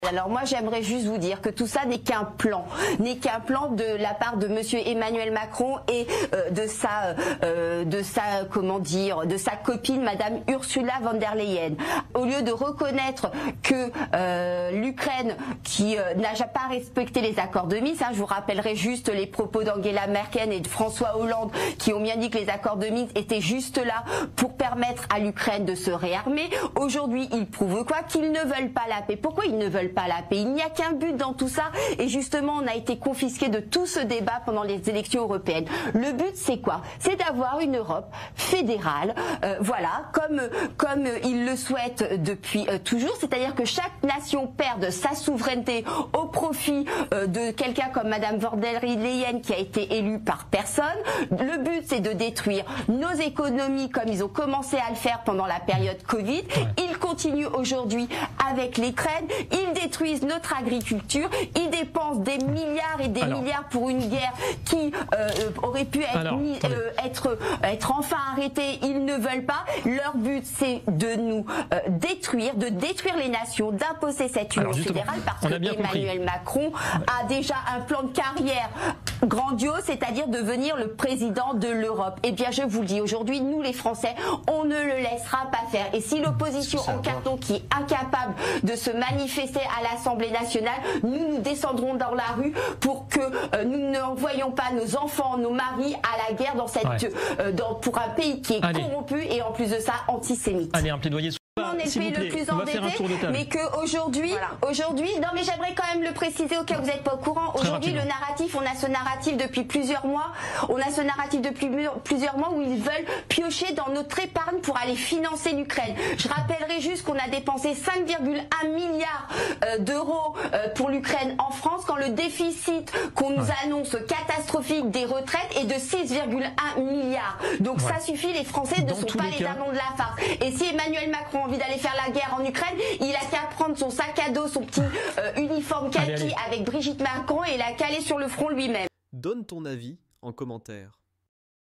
Alors moi j'aimerais juste vous dire que tout ça n'est qu'un plan de la part de monsieur Emmanuel Macron et de sa copine madame Ursula von der Leyen. Au lieu de reconnaître que l'Ukraine qui n'a pas respecté les accords de Minsk, je vous rappellerai juste les propos d'Angela Merkel et de François Hollande qui ont bien dit que les accords de Minsk étaient juste là pour permettre à l'Ukraine de se réarmer. Aujourd'hui ils prouvent quoi? Qu'ils ne veulent pas la paix. Pourquoi ils ne veulent pas la paix? Il n'y a qu'un but dans tout ça et justement on a été confisqué de tout ce débat pendant les élections européennes. Le but c'est quoi? C'est d'avoir une Europe fédérale, voilà, comme ils le souhaitent depuis toujours, c'est-à-dire que chaque nation perde sa souveraineté au profit de quelqu'un comme madame von der Leyen qui a été élue par personne. Le but c'est de détruire nos économies comme ils ont commencé à le faire pendant la période Covid. Ils continuent aujourd'hui avec l'Ukraine, ils détruisent notre agriculture, ils dépensent des milliards et des milliards pour une guerre qui aurait pu être enfin arrêtée. Ils ne veulent pas. Leur but c'est de nous détruire les nations, d'imposer cette union fédérale parce que Emmanuel Macron a déjà un plan de carrière grandiose, c'est-à-dire devenir le président de l'Europe. Eh bien je vous le dis aujourd'hui, nous les Français, on ne le laissera pas faire. Et si l'opposition en carton qui est incapable de se manifester à l'Assemblée nationale, nous descendrons dans la rue pour que nous n'envoyions pas nos enfants, nos maris à la guerre pour un pays qui est corrompu et en plus de ça antisémite. Allez, un plaidoyer. On est le pays le plus endetté, mais qu'aujourd'hui, non mais j'aimerais quand même le préciser au cas où vous n'êtes pas au courant. Aujourd'hui, le narratif, on a ce narratif depuis plusieurs mois. On a ce narratif depuis plusieurs mois où ils veulent piocher dans notre épargne pour aller financer l'Ukraine. Je rappellerai juste qu'on a dépensé 5,1 milliards d'euros pour l'Ukraine en France, quand le déficit qu'on nous annonce catastrophique des retraites est de 6,1 milliards. Donc ça suffit, les Français ne sont pas les dindons de la farce. Et si Emmanuel Macron a envie d'aller faire la guerre en Ukraine, il a qu'à prendre son sac à dos, son petit uniforme kaki avec Brigitte Macron et la caler sur le front lui-même. Donne ton avis en commentaire.